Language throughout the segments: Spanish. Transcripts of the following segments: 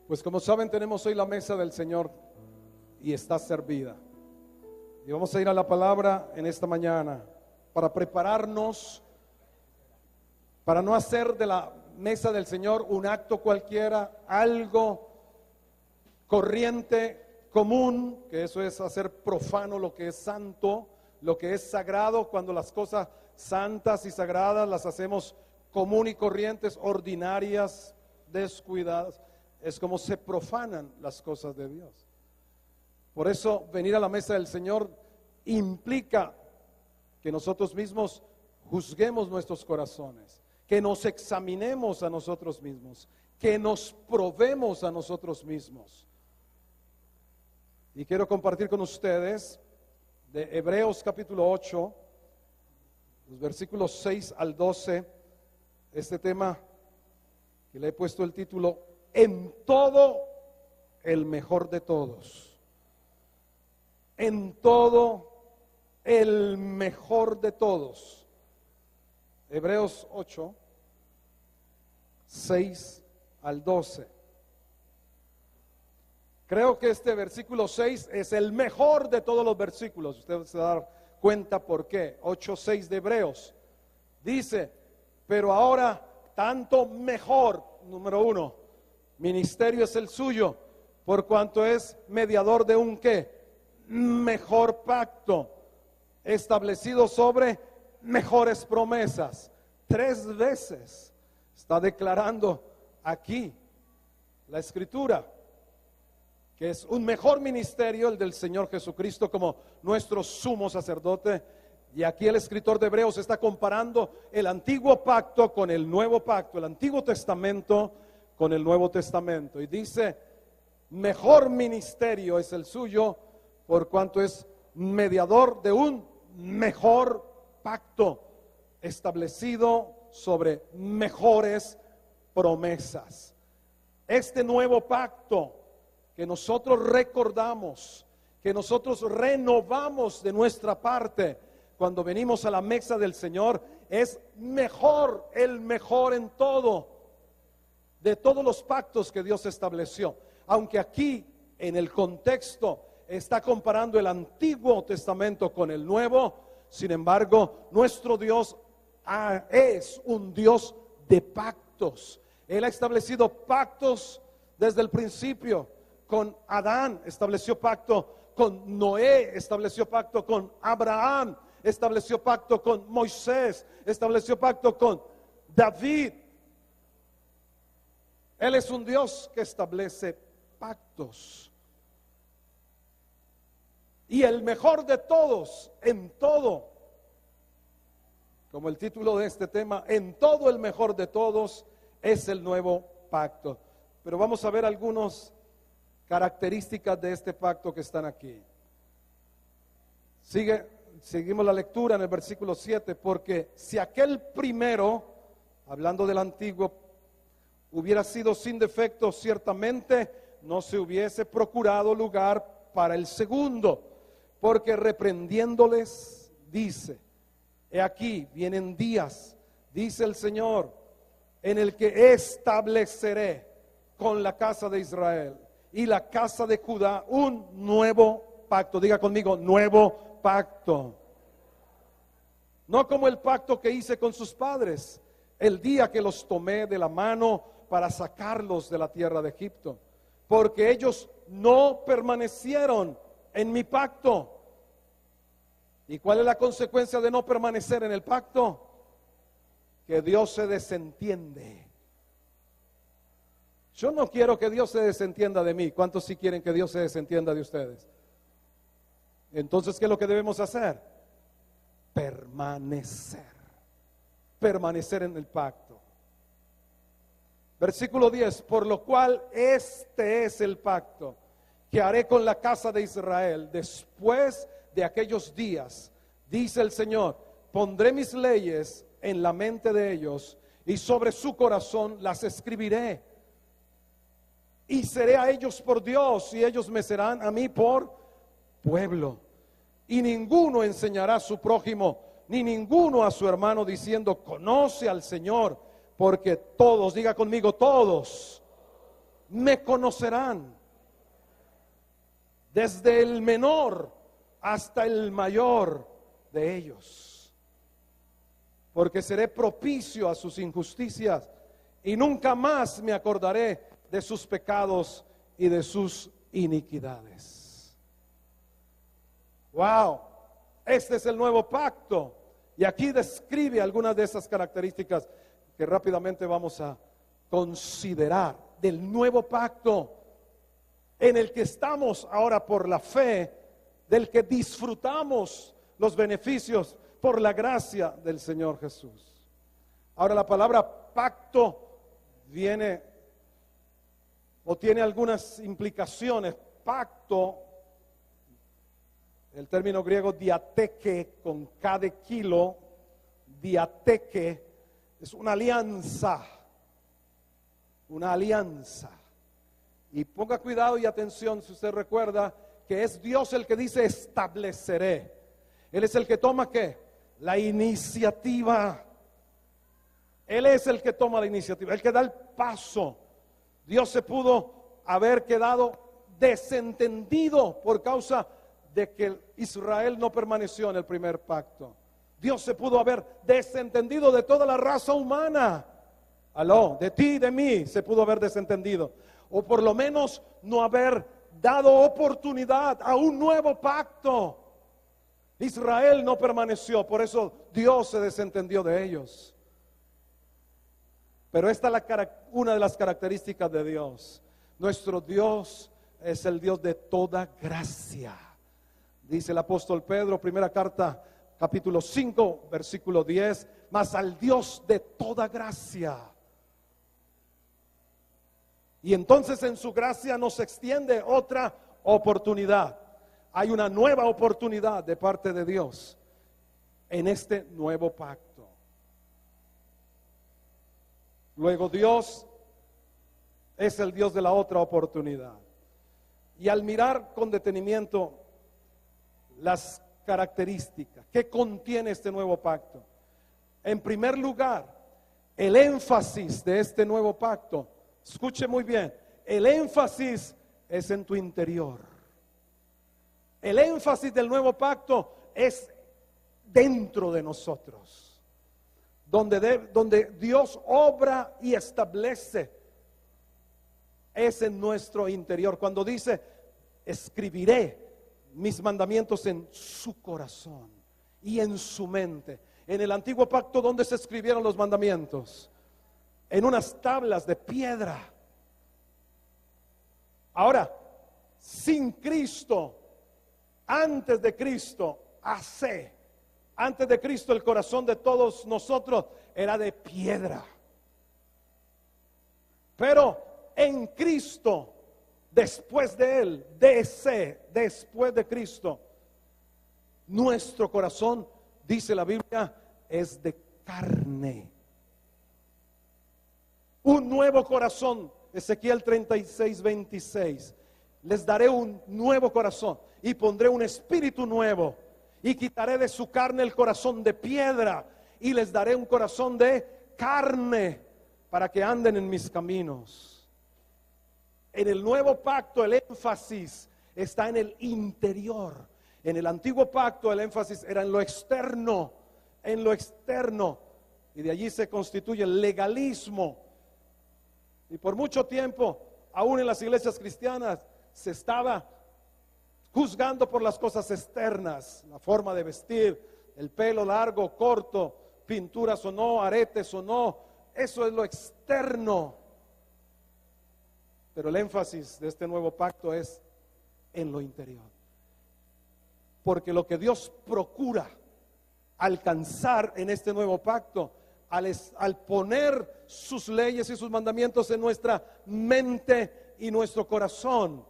Pues como saben, tenemos hoy la mesa del Señor y está servida. Y vamos a ir a la palabra en esta mañana para prepararnos, para no hacer de la mesa del Señor un acto cualquiera, algo corriente, común, que eso es hacer profano lo que es santo, lo que es sagrado, cuando las cosas santas y sagradas las hacemos común y corrientes, ordinarias, descuidadas. Es como se profanan las cosas de Dios. Por eso venir a la mesa del Señor implica que nosotros mismos juzguemos nuestros corazones, que nos examinemos a nosotros mismos, que nos probemos a nosotros mismos. Y quiero compartir con ustedes de Hebreos capítulo 8, los versículos 6 al 12, este tema que le he puesto el título: en todo el mejor de todos. En todo el mejor de todos. Hebreos 8, 6 al 12. Creo que este versículo 6 es el mejor de todos los versículos. Usted se va a dar cuenta por qué. 8:6 de Hebreos. Dice, pero ahora tanto mejor, número 1, ministerio es el suyo, por cuanto es mediador de un ¿qué? Mejor pacto, establecido sobre mejores promesas. 3 veces está declarando aquí la Escritura que es un mejor ministerio el del Señor Jesucristo como nuestro sumo sacerdote. Y aquí el escritor de Hebreos está comparando el antiguo pacto con el nuevo pacto, el Antiguo Testamento con el Nuevo Testamento. Y dice, mejor ministerio es el suyo, por cuanto es mediador de un mejor pacto, establecido sobre mejores promesas. Este nuevo pacto que nosotros recordamos, que nosotros renovamos de nuestra parte cuando venimos a la mesa del Señor, es mejor, el mejor en todo, de todos los pactos que Dios estableció. Aunque aquí en el contexto está comparando el Antiguo Testamento con el Nuevo, sin embargo, nuestro Dios es un Dios de pactos. Él ha establecido pactos desde el principio. Con Adán estableció pacto, con Noé estableció pacto, con Abraham estableció pacto, con Moisés estableció pacto, con David. Él es un Dios que establece pactos. Y el mejor de todos, en todo, como el título de este tema, en todo el mejor de todos es el nuevo pacto. Pero vamos a ver algunas características de este pacto que están aquí. Seguimos la lectura en el versículo 7, porque si aquel primero, hablando del antiguo, hubiera sido sin defecto, ciertamente no se hubiese procurado lugar para el segundo, porque reprendiéndoles dice, he aquí vienen días, dice el Señor, en el que estableceré con la casa de Israel y la casa de Judá un nuevo pacto. Diga conmigo, nuevo pacto. No como el pacto que hice con sus padres el día que los tomé de la mano para sacarlos de la tierra de Egipto, porque ellos no permanecieron en mi pacto. ¿Y cuál es la consecuencia de no permanecer en el pacto? Que Dios se desentiende. Yo no quiero que Dios se desentienda de mí. ¿Cuántos sí quieren que Dios se desentienda de ustedes? Entonces, ¿qué es lo que debemos hacer? Permanecer. Permanecer en el pacto. Versículo 10, por lo cual este es el pacto que haré con la casa de Israel después de aquellos días, dice el Señor, pondré mis leyes en la mente de ellos y sobre su corazón las escribiré. Y seré a ellos por Dios y ellos me serán a mí por pueblo. Y ninguno enseñará a su prójimo, ni ninguno a su hermano diciendo, conoce al Señor, porque todos, diga conmigo, todos me conocerán, desde el menor hasta el mayor de ellos, porque seré propicio a sus injusticias y nunca más me acordaré de sus pecados y de sus iniquidades. Wow, este es el nuevo pacto. Y aquí describe algunas de esas características que rápidamente vamos a considerar del nuevo pacto en el que estamos ahora por la fe, del que disfrutamos los beneficios por la gracia del Señor Jesús. Ahora, la palabra pacto viene o tiene algunas implicaciones. Pacto, el término griego diateke, con K de kilo, diateke, es una alianza. Una alianza. Y ponga cuidado y atención si usted recuerda que es Dios el que dice estableceré. Él es el que toma ¿qué? La iniciativa. Él es el que toma la iniciativa, el que da el paso. Dios se pudo haber quedado desentendido por causa de que Israel no permaneció en el primer pacto. Dios se pudo haber desentendido de toda la raza humana. Aló, de ti y de mí se pudo haber desentendido. O por lo menos no haber dado oportunidad a un nuevo pacto. Israel no permaneció, por eso Dios se desentendió de ellos. Pero esta es una de las características de Dios. Nuestro Dios es el Dios de toda gracia. Dice el apóstol Pedro, primera carta, capítulo 5, versículo 10, mas al Dios de toda gracia. Y entonces en su gracia nos extiende otra oportunidad. Hay una nueva oportunidad de parte de Dios en este nuevo pacto. Luego Dios es el Dios de la otra oportunidad. Y al mirar con detenimiento las características que contiene este nuevo pacto, en primer lugar, el énfasis de este nuevo pacto, escuche muy bien, el énfasis es en tu interior. El énfasis del nuevo pacto es dentro de nosotros, donde Dios obra y establece, es en nuestro interior. Cuando dice, escribiré mis mandamientos en su corazón y en su mente. En el antiguo pacto, ¿dónde se escribieron los mandamientos? En unas tablas de piedra. Ahora, sin Cristo, antes de Cristo, antes de Cristo el corazón de todos nosotros era de piedra. Pero en Cristo, después de Él, después de Cristo, nuestro corazón, dice la Biblia, es de carne. Un nuevo corazón, Ezequiel 36, 26. Les daré un nuevo corazón y pondré un espíritu nuevo y quitaré de su carne el corazón de piedra y les daré un corazón de carne para que anden en mis caminos. En el nuevo pacto el énfasis está en el interior. En el antiguo pacto el énfasis era en lo externo, y de allí se constituye el legalismo. Y por mucho tiempo, aún en las iglesias cristianas, se estaba juzgando por las cosas externas, la forma de vestir, el pelo largo, corto, pinturas o no, aretes o no, eso es lo externo. Pero el énfasis de este nuevo pacto es en lo interior. Porque lo que Dios procura alcanzar en este nuevo pacto, al poner sus leyes y sus mandamientos en nuestra mente y nuestro corazón,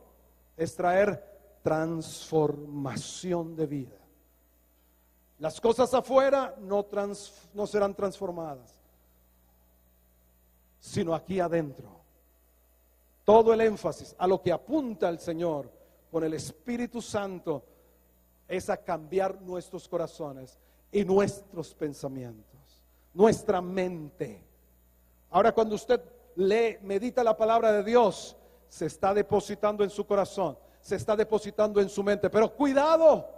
es traer transformación de vida. Las cosas afuera no serán transformadas, sino aquí adentro. Todo el énfasis a lo que apunta el Señor con el Espíritu Santo es a cambiar nuestros corazones y nuestros pensamientos, nuestra mente. Ahora, cuando usted medita la palabra de Dios, se está depositando en su corazón, se está depositando en su mente. Pero cuidado,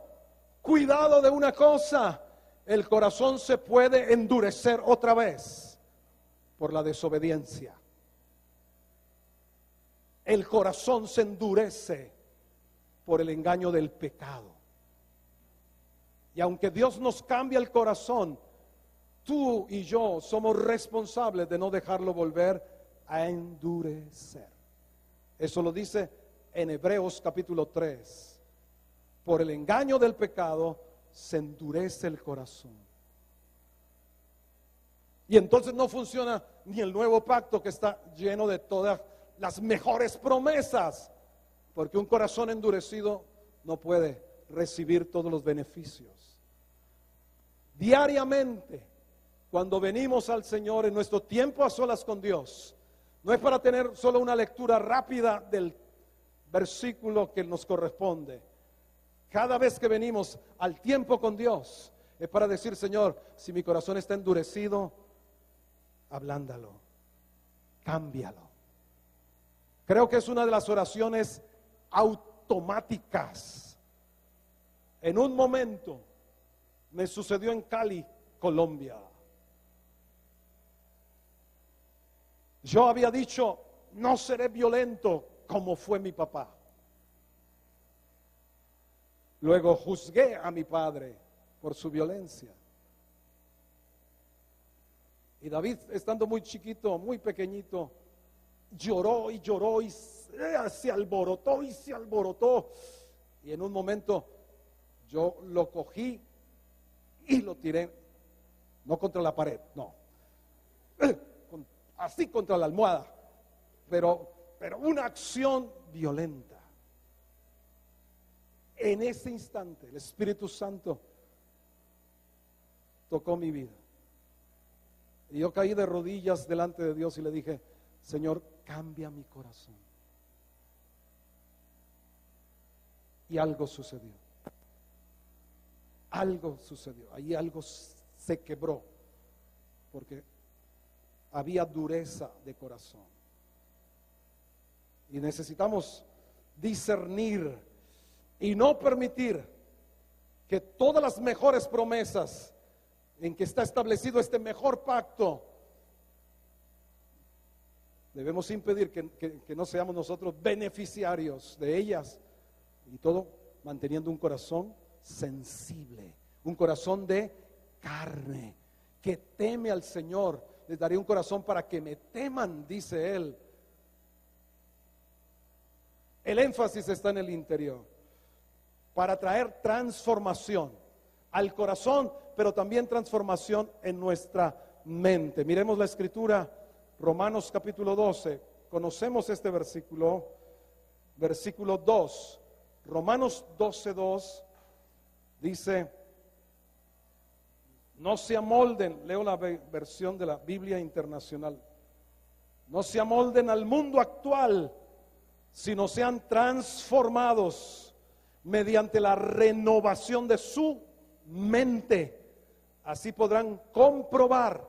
cuidado de una cosa, el corazón se puede endurecer otra vez por la desobediencia. El corazón se endurece por el engaño del pecado. Y aunque Dios nos cambia el corazón, tú y yo somos responsables de no dejarlo volver a endurecer. Eso lo dice en Hebreos capítulo 3. Por el engaño del pecado se endurece el corazón. Y entonces no funciona ni el nuevo pacto, que está lleno de todas las mejores promesas, porque un corazón endurecido no puede recibir todos los beneficios. Diariamente, cuando venimos al Señor en nuestro tiempo a solas con Dios, no es para tener solo una lectura rápida del versículo que nos corresponde. Cada vez que venimos al tiempo con Dios, es para decir: Señor, si mi corazón está endurecido, ablándalo, cámbialo. Creo que es una de las oraciones automáticas. En un momento me sucedió en Cali, Colombia. Yo había dicho: no seré violento como fue mi papá. Luego juzgué a mi padre por su violencia. Y David, estando muy chiquito, muy pequeñito, lloró y lloró y se alborotó y se alborotó. Y en un momento yo lo cogí y lo tiré, no contra la pared, no, así contra la almohada, pero una acción violenta. En ese instante el Espíritu Santo tocó mi vida. Y yo caí de rodillas delante de Dios y le dije: Señor, cambia mi corazón. Y algo sucedió. Algo sucedió. Ahí algo se quebró, porque había dureza de corazón. Y necesitamos discernir y no permitir que todas las mejores promesas en que está establecido este mejor pacto, debemos impedir que no seamos nosotros beneficiarios de ellas. Y todo manteniendo un corazón sensible, un corazón de carne, que teme al Señor. Les daré un corazón para que me teman, dice Él. El énfasis está en el interior, para traer transformación al corazón, pero también transformación en nuestra mente. Miremos la escritura, Romanos capítulo 12. Conocemos este versículo, versículo 2. Romanos 12:2 dice: no se amolden, leo la versión de la Biblia Internacional, no se amolden al mundo actual, sino sean transformados mediante la renovación de su mente. Así podrán comprobar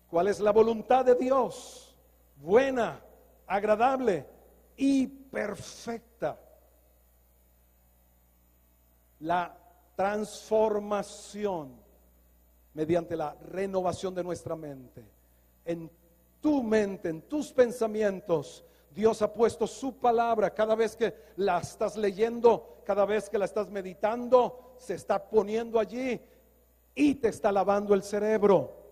cuál es la voluntad de Dios, buena, agradable y perfecta. La transformación mediante la renovación de nuestra mente. En tu mente, en tus pensamientos, Dios ha puesto su palabra. Cada vez que la estás leyendo, cada vez que la estás meditando, se está poniendo allí y te está lavando el cerebro.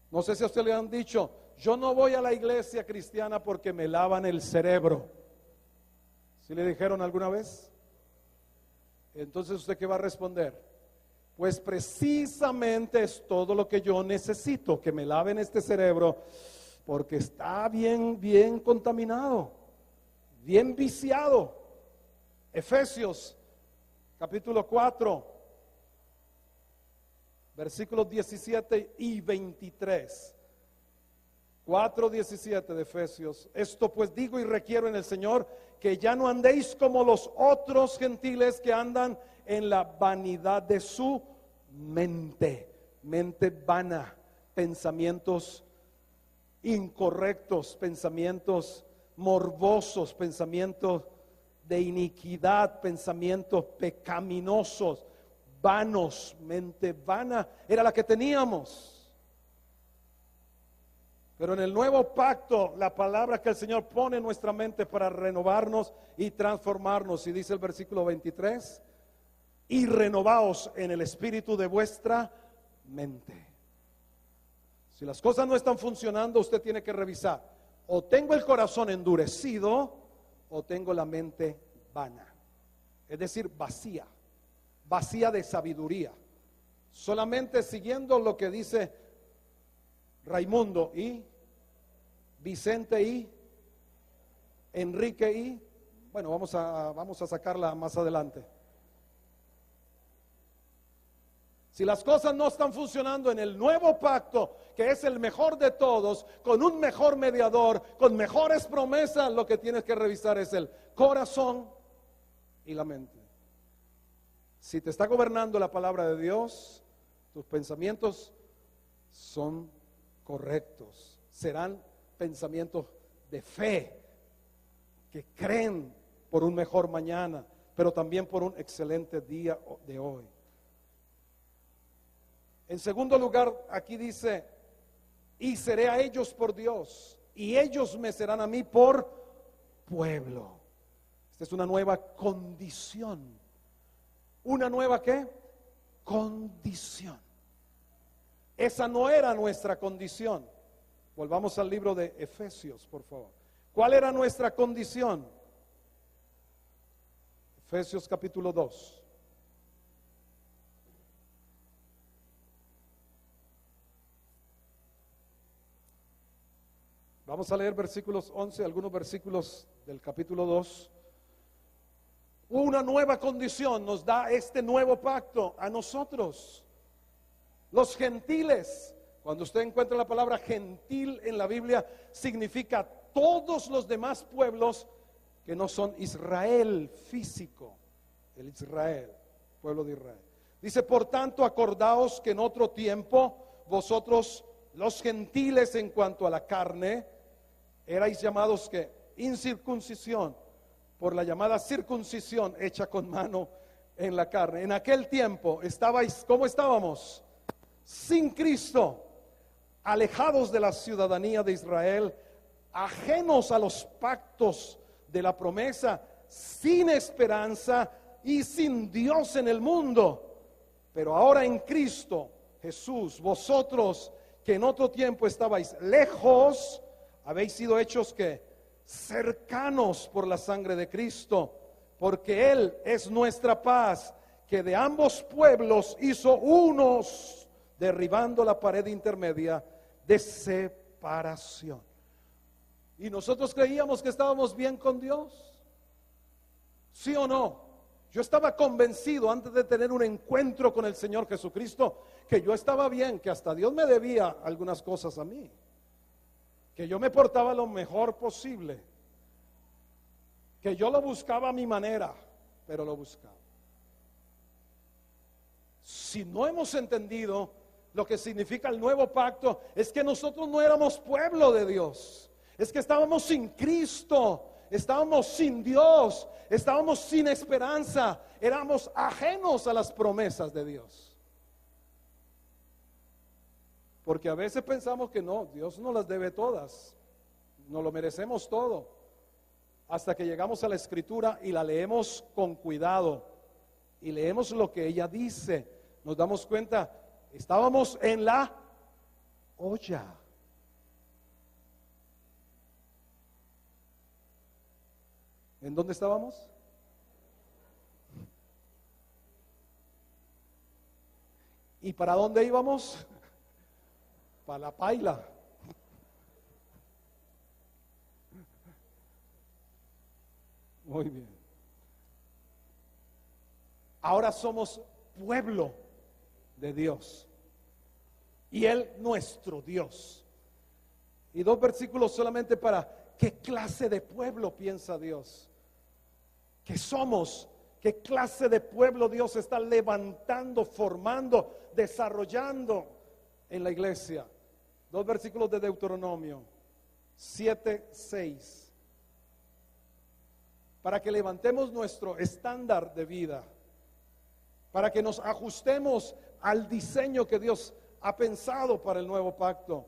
No sé si a usted le han dicho: yo no voy a la iglesia cristiana porque me lavan el cerebro. ¿Sí le dijeron alguna vez? Entonces, ¿usted qué va a responder? Pues precisamente es todo lo que yo necesito, que me laven este cerebro, porque está bien contaminado, bien viciado. Efesios capítulo 4, versículos 17 y 23. 4:17 de Efesios. Esto pues digo y requiero en el Señor, que ya no andéis como los otros gentiles que andan en la vanidad de su mente, mente vana, pensamientos incorrectos, pensamientos morbosos, pensamientos de iniquidad, pensamientos pecaminosos, vanos, mente vana, era la que teníamos. Pero en el nuevo pacto, la palabra que el Señor pone en nuestra mente para renovarnos y transformarnos, y dice el versículo 23, y renovaos en el espíritu de vuestra mente. Si las cosas no están funcionando, usted tiene que revisar: o tengo el corazón endurecido, o tengo la mente vana, es decir, vacía, vacía de sabiduría, solamente siguiendo lo que dice Raimundo y Vicente y Enrique y, bueno, vamos a sacarla más adelante. Si las cosas no están funcionando en el nuevo pacto, que es el mejor de todos, con un mejor mediador, con mejores promesas, lo que tienes que revisar es el corazón y la mente. Si te está gobernando la palabra de Dios, tus pensamientos son correctos, serán pensamientos de fe, que creen por un mejor mañana, pero también por un excelente día de hoy. En segundo lugar, aquí dice: y seré a ellos por Dios, y ellos me serán a mí por pueblo. Esta es una nueva condición. ¿Una nueva qué? Condición. Esa no era nuestra condición. Volvamos al libro de Efesios, por favor. ¿Cuál era nuestra condición? Efesios capítulo 2. Vamos a leer versículos 11, algunos versículos del capítulo 2. Una nueva condición nos da este nuevo pacto a nosotros, los gentiles. Cuando usted encuentra la palabra gentil en la Biblia, significa todos los demás pueblos que no son Israel físico, el Israel, pueblo de Israel. Dice: por tanto, acordaos que en otro tiempo vosotros, los gentiles, en cuanto a la carne, erais llamados que incircuncisión por la llamada circuncisión hecha con mano en la carne. En aquel tiempo estabais, ¿cómo estábamos? Sin Cristo, alejados de la ciudadanía de Israel, ajenos a los pactos de la promesa, sin esperanza y sin Dios en el mundo. Pero ahora en Cristo Jesús, vosotros que en otro tiempo estabais lejos, habéis sido hechos que cercanos por la sangre de Cristo, porque Él es nuestra paz, que de ambos pueblos hizo unos, derribando la pared intermedia de separación. Y nosotros creíamos que estábamos bien con Dios, ¿sí o no? Yo estaba convencido antes de tener un encuentro con el Señor Jesucristo que yo estaba bien, que hasta Dios me debía algunas cosas a mí, que yo me portaba lo mejor posible, que yo lo buscaba a mi manera, pero lo buscaba. Si no hemos entendido lo que significa el nuevo pacto, es que nosotros no éramos pueblo de Dios, es que estábamos sin Cristo, estábamos sin Dios, estábamos sin esperanza, éramos ajenos a las promesas de Dios. Porque a veces pensamos que no, Dios no las debe todas, no lo merecemos todo, hasta que llegamos a la Escritura y la leemos con cuidado y leemos lo que ella dice, nos damos cuenta, estábamos en la olla. ¿En dónde estábamos? ¿Y para dónde íbamos? Para la paila. Muy bien. Ahora somos pueblo de Dios y Él nuestro Dios. Y dos versículos solamente para qué clase de pueblo piensa Dios que somos, qué clase de pueblo Dios está levantando, formando, desarrollando en la iglesia. Dos versículos de Deuteronomio. 7:6, para que levantemos nuestro estándar de vida, para que nos ajustemos al diseño que Dios ha pensado para el nuevo pacto.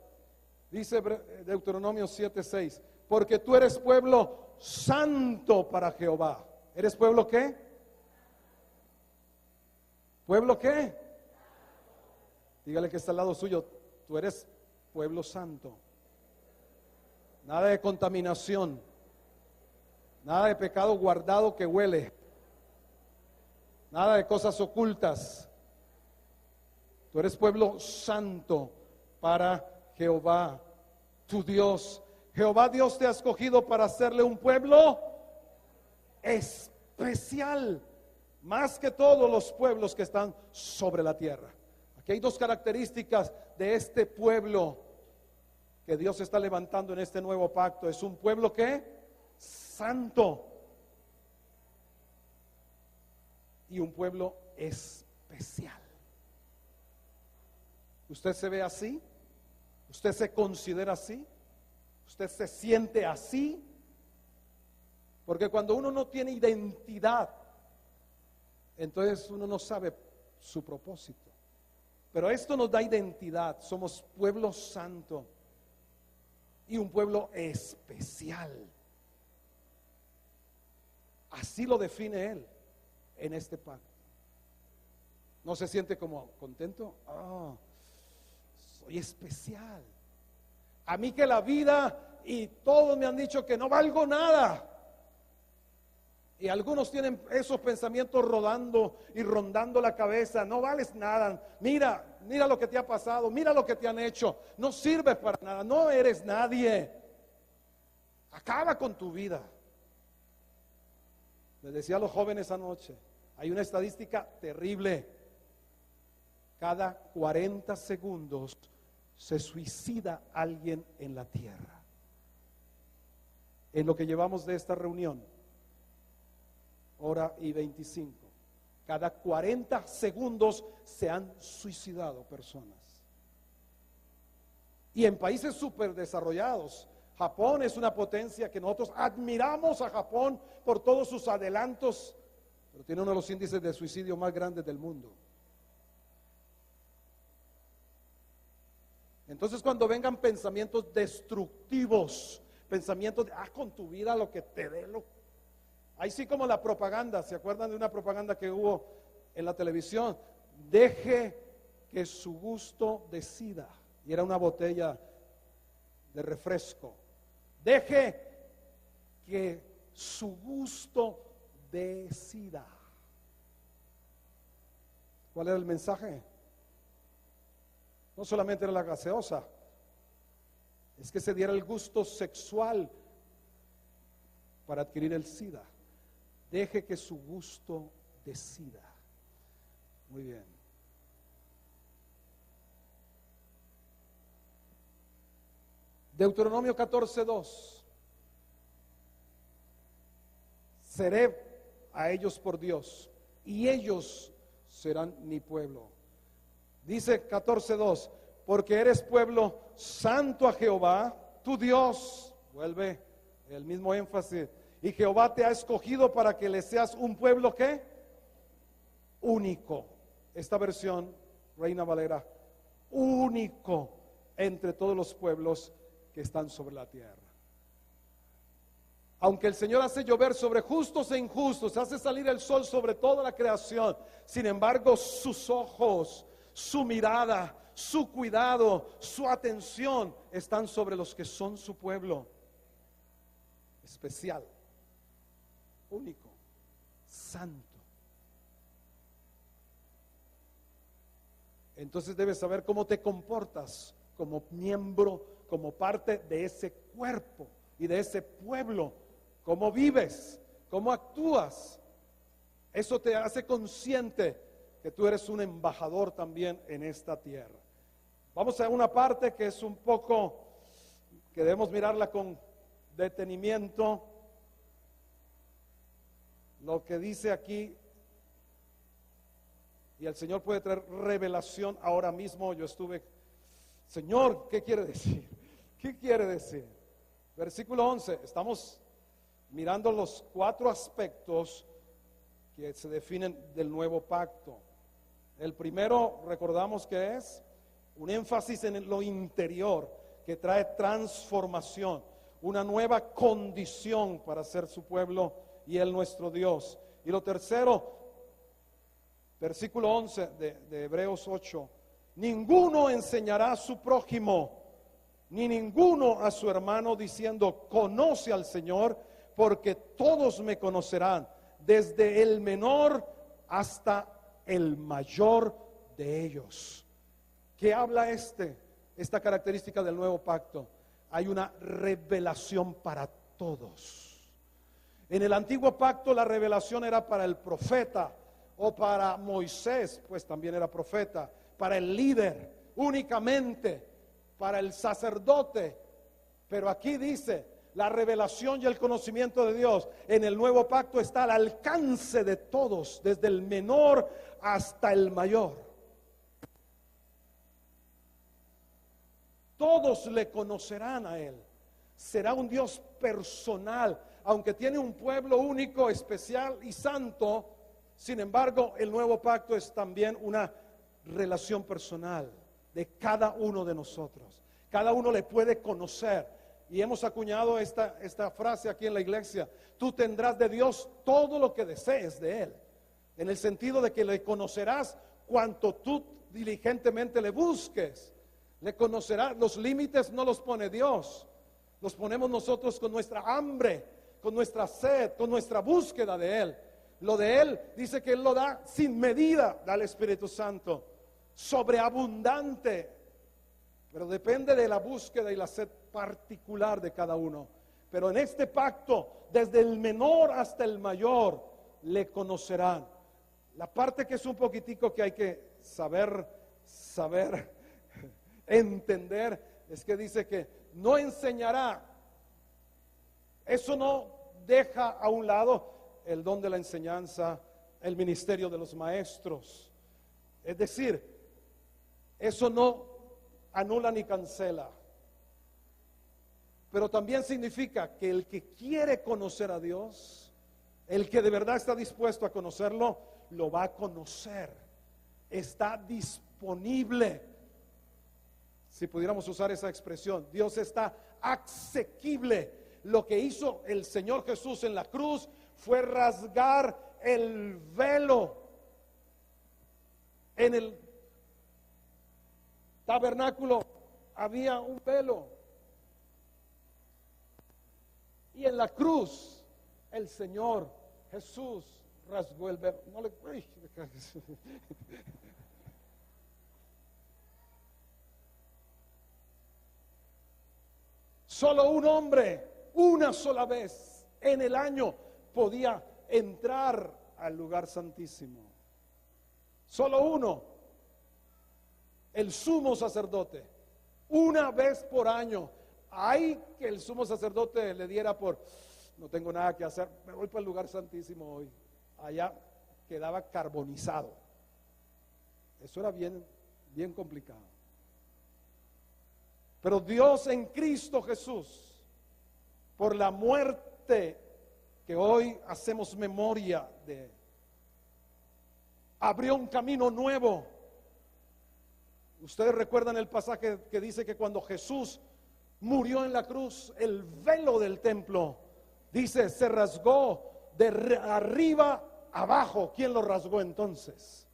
Dice Deuteronomio 7:6, porque tú eres pueblo santo para Jehová. ¿Eres pueblo qué? ¿Pueblo qué? Dígale que está al lado suyo, tú eres pueblo santo. Nada de contaminación, nada de pecado guardado que huele, nada de cosas ocultas. Tú eres pueblo santo para Jehová, tu Dios. Jehová Dios te ha escogido para hacerle un pueblo especial, más que todos los pueblos que están sobre la tierra. Aquí hay dos características de este pueblo que Dios está levantando en este nuevo pacto. Es un pueblo que santo y un pueblo especial. ¿Usted se ve así? ¿Usted se considera así? ¿Usted se siente así? Porque cuando uno no tiene identidad, entonces uno no sabe su propósito. Pero esto nos da identidad. Somos pueblo santo y un pueblo especial. Así lo define Él en este pacto. ¿No se siente como contento? Soy especial. A mí que la vida y todos me han dicho que no valgo nada. Y algunos tienen esos pensamientos rodando y rondando la cabeza. No vales nada. Mira lo que te ha pasado. Mira lo que te han hecho. No sirves para nada. No eres nadie. Acaba con tu vida. Les decía a los jóvenes anoche, hay una estadística terrible. Cada 40 segundos se suicida alguien en la tierra. En lo que llevamos de esta reunión, hora y 25, cada 40 segundos se han suicidado personas. Y en países súper desarrollados, Japón es una potencia que nosotros admiramos a Japón por todos sus adelantos, pero tiene uno de los índices de suicidio más grandes del mundo. Entonces, cuando vengan pensamientos destructivos, pensamientos de con tu vida lo que te dé, ahí sí, como la propaganda. ¿Se acuerdan de una propaganda que hubo en la televisión? Deje que su gusto decida. Y era una botella de refresco. Deje que su gusto decida. ¿Cuál era el mensaje? No solamente era la gaseosa, es que se diera el gusto sexual para adquirir el SIDA. Deje que su gusto decida. Muy bien. Deuteronomio 14:2. Seré a ellos por Dios y ellos serán mi pueblo. Dice 14:2, porque eres pueblo santo a Jehová, tu Dios. Vuelve el mismo énfasis. Y Jehová te ha escogido para que le seas un pueblo ¿qué? Único. Esta versión, Reina Valera, único entre todos los pueblos que están sobre la tierra. Aunque el Señor hace llover sobre justos e injustos, hace salir el sol sobre toda la creación, sin embargo sus ojos, su mirada, su cuidado, su atención están sobre los que son su pueblo especial, único, santo. Entonces debes saber cómo te comportas como miembro, como parte de ese cuerpo y de ese pueblo, cómo vives, cómo actúas. Eso te hace consciente que tú eres un embajador también en esta tierra. Vamos a una parte que es un poco, que debemos mirarla con detenimiento. Lo que dice aquí, y el Señor puede traer revelación ahora mismo. Yo estuve, Señor, ¿qué quiere decir? ¿Qué quiere decir? Versículo 11, estamos mirando los 4 aspectos que se definen del nuevo pacto. El primero, recordamos que es un énfasis en lo interior, que trae transformación, una nueva condición para ser su pueblo y Él nuestro Dios. Y lo tercero, versículo 11 de Hebreos 8, ninguno enseñará a su prójimo, ni ninguno a su hermano diciendo, conoce al Señor, porque todos me conocerán, desde el menor hasta el mayor de ellos. ¿Qué habla esta característica del nuevo pacto? Hay una revelación para todos. En el antiguo pacto la revelación era para el profeta o para Moisés, pues también era profeta, para el líder únicamente, para el sacerdote. Pero aquí dice, la revelación y el conocimiento de Dios en el nuevo pacto está al alcance de todos, desde el menor hasta el mayor. Todos le conocerán a Él. Será un Dios personal, aunque tiene un pueblo único, especial y santo. Sin embargo, el nuevo pacto es también una relación personal de cada uno de nosotros. Cada uno le puede conocer. Y hemos acuñado esta frase aquí en la iglesia: tú tendrás de Dios todo lo que desees de Él, en el sentido de que le conocerás cuanto tú diligentemente le busques. Le conocerás. Los límites no los pone Dios, los ponemos nosotros con nuestra hambre, con nuestra sed, con nuestra búsqueda de Él. Lo de Él dice que Él lo da sin medida, da el Espíritu Santo, sobreabundante, pero depende de la búsqueda y la sed particular de cada uno. Pero en este pacto, desde el menor hasta el mayor le conocerán. La parte que es un poquitico que hay que saber entender es que dice que no enseñará. Eso no deja a un lado el don de la enseñanza, el ministerio de los maestros. Es decir, eso no anula ni cancela. Pero también significa que el que quiere conocer a Dios, el que de verdad está dispuesto a conocerlo, lo va a conocer. Está disponible. Si pudiéramos usar esa expresión, Dios está asequible. Lo que hizo el Señor Jesús en la cruz fue rasgar el velo. En el tabernáculo había un velo, y en la cruz el Señor Jesús rasgó el velo. No le, solo un hombre, una sola vez en el año, podía entrar al lugar santísimo. Solo uno, el sumo sacerdote, una vez por año. Ay, que el sumo sacerdote le diera por, no tengo nada que hacer, me voy para el lugar santísimo hoy. Allá quedaba carbonizado. Eso era bien complicado. Pero Dios en Cristo Jesús, por la muerte que hoy hacemos memoria de, abrió un camino nuevo. Ustedes recuerdan el pasaje que dice que cuando Jesús murió en la cruz, el velo del templo, dice, se rasgó de arriba abajo. ¿Quién lo rasgó entonces?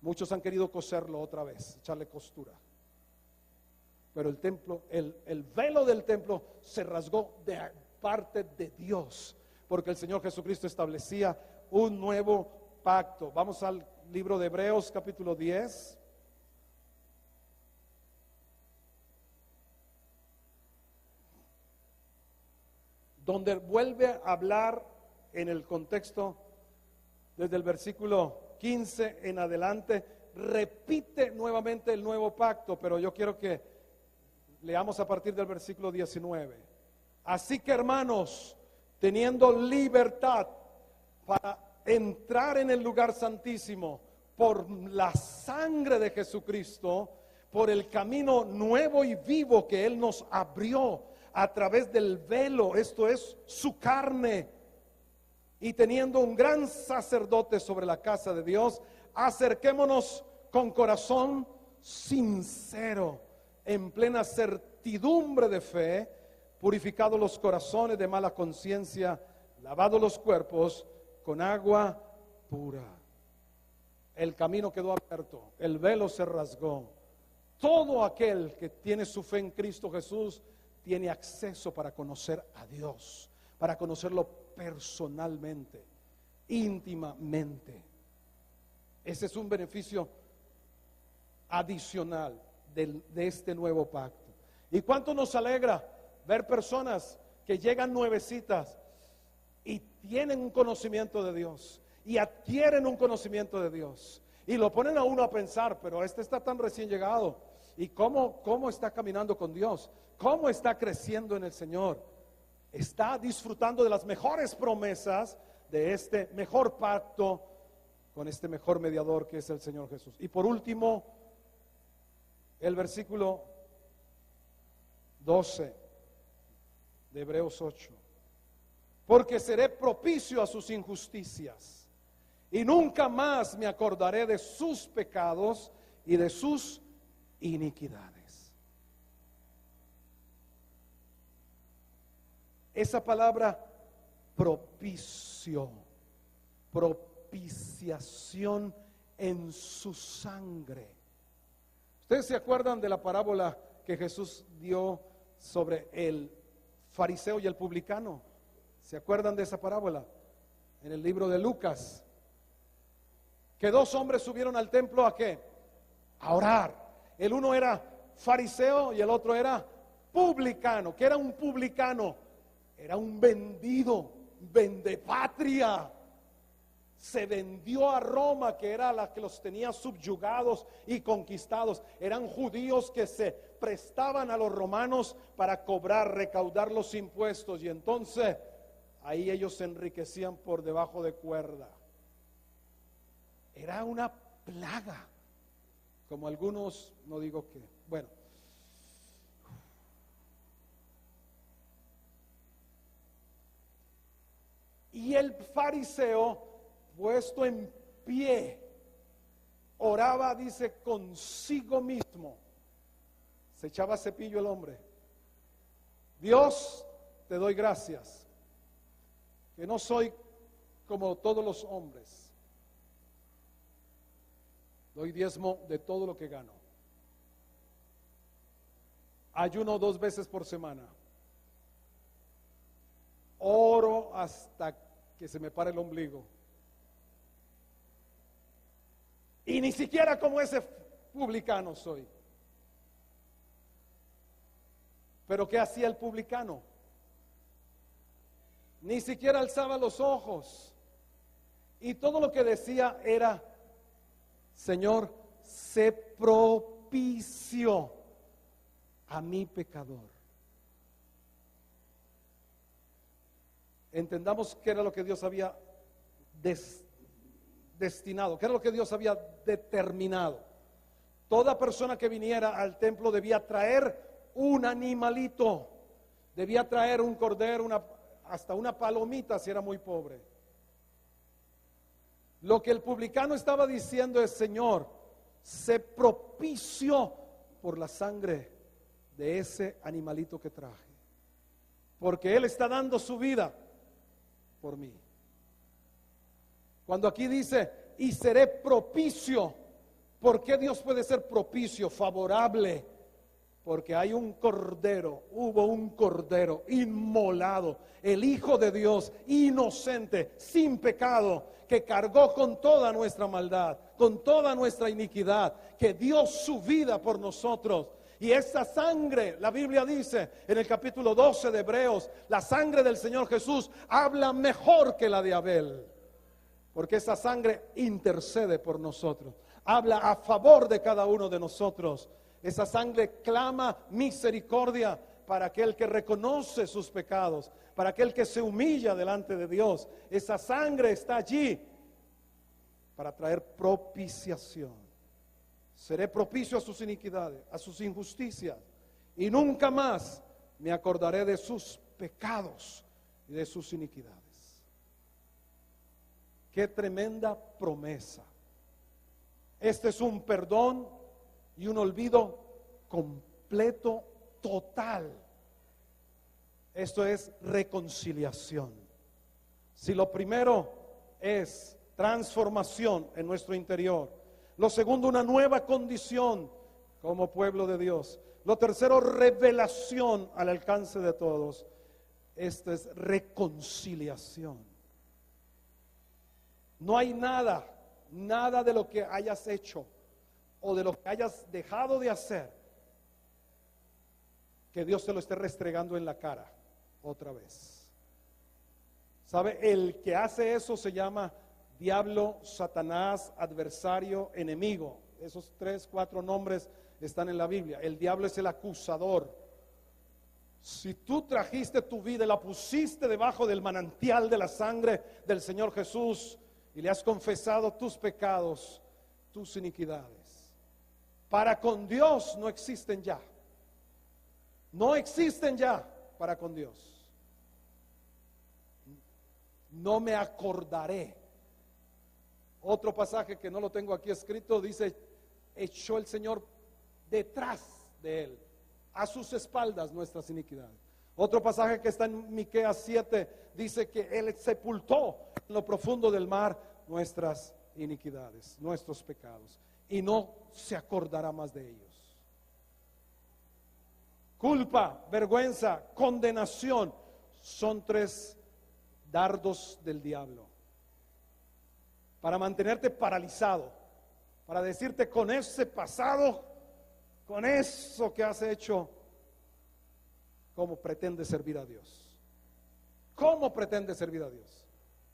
Muchos han querido coserlo otra vez, echarle costura. Pero el templo, el velo del templo se rasgó de parte de Dios, porque el Señor Jesucristo establecía un nuevo pacto. Vamos al libro de Hebreos capítulo 10. Donde vuelve a hablar en el contexto desde el versículo 15 en adelante, repite nuevamente el nuevo pacto, pero yo quiero que leamos a partir del versículo 19. Así que, hermanos, teniendo libertad para entrar en el lugar santísimo por la sangre de Jesucristo, por el camino nuevo y vivo que Él nos abrió a través del velo, esto es su carne. Y teniendo un gran sacerdote sobre la casa de Dios, acerquémonos con corazón sincero, en plena certidumbre de fe, purificados los corazones de mala conciencia, lavados los cuerpos con agua pura. El camino quedó abierto, el velo se rasgó. Todo aquel que tiene su fe en Cristo Jesús tiene acceso para conocer a Dios, para conocerlo personalmente, íntimamente. Ese es un beneficio adicional de este nuevo pacto. ¿Y cuánto nos alegra ver personas que llegan nuevecitas y tienen un conocimiento de Dios y adquieren un conocimiento de Dios y lo ponen a uno a pensar, pero este está tan recién llegado y cómo está caminando con Dios, cómo está creciendo en el Señor, está disfrutando de las mejores promesas de este mejor pacto con este mejor mediador que es el Señor Jesús. Y por último, el versículo 12 de Hebreos 8. Porque seré propicio a sus injusticias y nunca más me acordaré de sus pecados y de sus iniquidades. Esa palabra propicio, propiciación en su sangre. ¿Ustedes se acuerdan de la parábola que Jesús dio sobre el fariseo y el publicano? ¿Se acuerdan de esa parábola? En el libro de Lucas. Que dos hombres subieron al templo ¿a qué? A orar. El uno era fariseo y el otro era publicano. ¿Qué era un publicano? Era un vendido, vendepatria. Se vendió a Roma, que era la que los tenía subyugados y conquistados. Eran judíos que se prestaban a los romanos para cobrar, recaudar los impuestos. Y entonces ahí ellos se enriquecían por debajo de cuerda. Era una plaga, como algunos, no digo que, bueno. Y el fariseo, puesto en pie, oraba, dice, consigo mismo. Se echaba cepillo el hombre. Dios, te doy gracias, que no soy como todos los hombres. Doy diezmo de todo lo que gano. Ayuno 2 veces por semana. Oro hasta que se me pare el ombligo. Y ni siquiera como ese publicano soy. Pero ¿qué hacía el publicano? Ni siquiera alzaba los ojos. Y todo lo que decía era: Señor, sé propicio a mi pecador. Entendamos qué era lo que Dios había destinado, qué era lo que Dios había determinado. Toda persona que viniera al templo debía traer un animalito, debía traer un cordero, hasta una palomita si era muy pobre. Lo que el publicano estaba diciendo es: Señor, sé propicio por la sangre de ese animalito que traje, porque Él está dando su vida por mí. Cuando aquí dice, y seré propicio, ¿por qué Dios puede ser propicio, favorable? Porque hay un cordero, hubo un cordero inmolado, el Hijo de Dios, inocente, sin pecado, que cargó con toda nuestra maldad, con toda nuestra iniquidad, que dio su vida por nosotros. Y esa sangre, la Biblia dice en el capítulo 12 de Hebreos, la sangre del Señor Jesús habla mejor que la de Abel, porque esa sangre intercede por nosotros, habla a favor de cada uno de nosotros. Esa sangre clama misericordia para aquel que reconoce sus pecados, para aquel que se humilla delante de Dios. Esa sangre está allí para traer propiciación. Seré propicio a sus iniquidades, a sus injusticias, y nunca más me acordaré de sus pecados y de sus iniquidades. Qué tremenda promesa. Este es un perdón y un olvido completo, total. Esto es reconciliación. Si lo primero es transformación en nuestro interior, lo segundo, una nueva condición como pueblo de Dios, lo tercero, revelación al alcance de todos, esto es reconciliación. No hay nada de lo que hayas hecho o de lo que hayas dejado de hacer que Dios te lo esté restregando en la cara otra vez. ¿Sabe? El que hace eso se llama diablo, Satanás, adversario, enemigo. Esos 3, 4 nombres están en la Biblia. El diablo es el acusador. Si tú trajiste tu vida y la pusiste debajo del manantial de la sangre del Señor Jesús y le has confesado tus pecados, tus iniquidades, para con Dios no existen ya. No existen ya para con Dios. No me acordaré. Otro pasaje que no lo tengo aquí escrito dice: echó el Señor detrás de él, a sus espaldas, nuestras iniquidades. Otro pasaje que está en Miqueas 7 dice que él sepultó en lo profundo del mar nuestras iniquidades, nuestros pecados, y no se acordará más de ellos. Culpa, vergüenza, condenación son 3 dardos del diablo para mantenerte paralizado, para decirte: con ese pasado, con eso que has hecho, ¿cómo pretendes servir a Dios? ¿Cómo pretendes servir a Dios?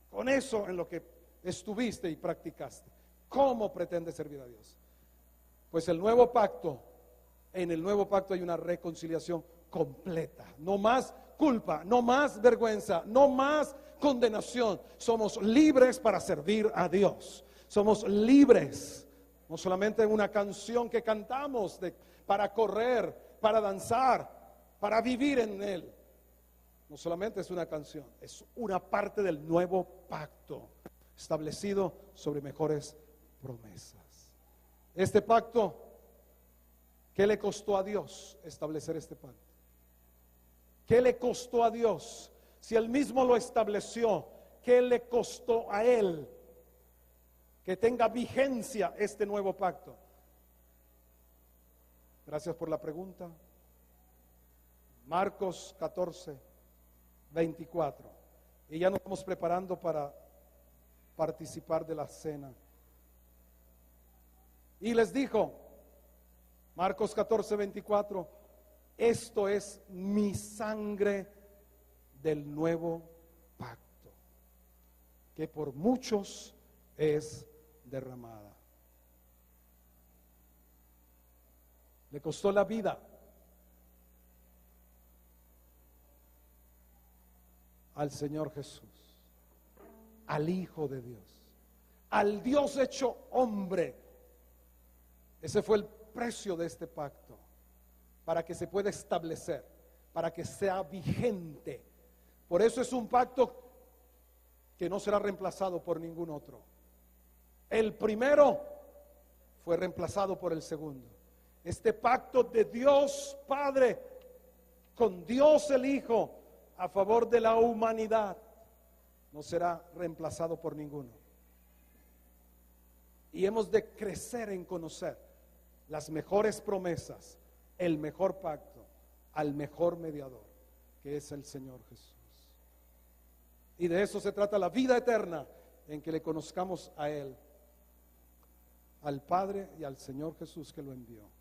Con eso en lo que estuviste y practicaste, ¿cómo pretendes servir a Dios? Pues el nuevo pacto, en el nuevo pacto hay una reconciliación completa. No más culpa, no más vergüenza, no más condenación. Somos libres para servir a Dios. Somos libres, no solamente una canción que cantamos para correr, para danzar, para vivir en Él. No solamente es una canción, es una parte del nuevo pacto establecido sobre mejores promesas. Este pacto, ¿qué le costó a Dios establecer este pacto? ¿Qué le costó a Dios? Si Él mismo lo estableció, ¿qué le costó a Él que tenga vigencia este nuevo pacto? Gracias por la pregunta. Marcos 14, 24. Y ya nos estamos preparando para participar de la cena. Y les dijo, Marcos 14, 24, esto es mi sangre del nuevo pacto, que por muchos es derramada. Le costó la vida al Señor Jesús, al Hijo de Dios, al Dios hecho hombre. Ese fue el precio de este pacto, para que se pueda establecer, para que sea vigente. Por eso es un pacto que no será reemplazado por ningún otro. El primero fue reemplazado por el segundo. Este pacto de Dios Padre con Dios el Hijo a favor de la humanidad no será reemplazado por ninguno. Y hemos de crecer en conocer las mejores promesas, el mejor pacto, al mejor mediador, que es el Señor Jesús. Y de eso se trata la vida eterna, en que le conozcamos a Él, al Padre y al Señor Jesús que lo envió.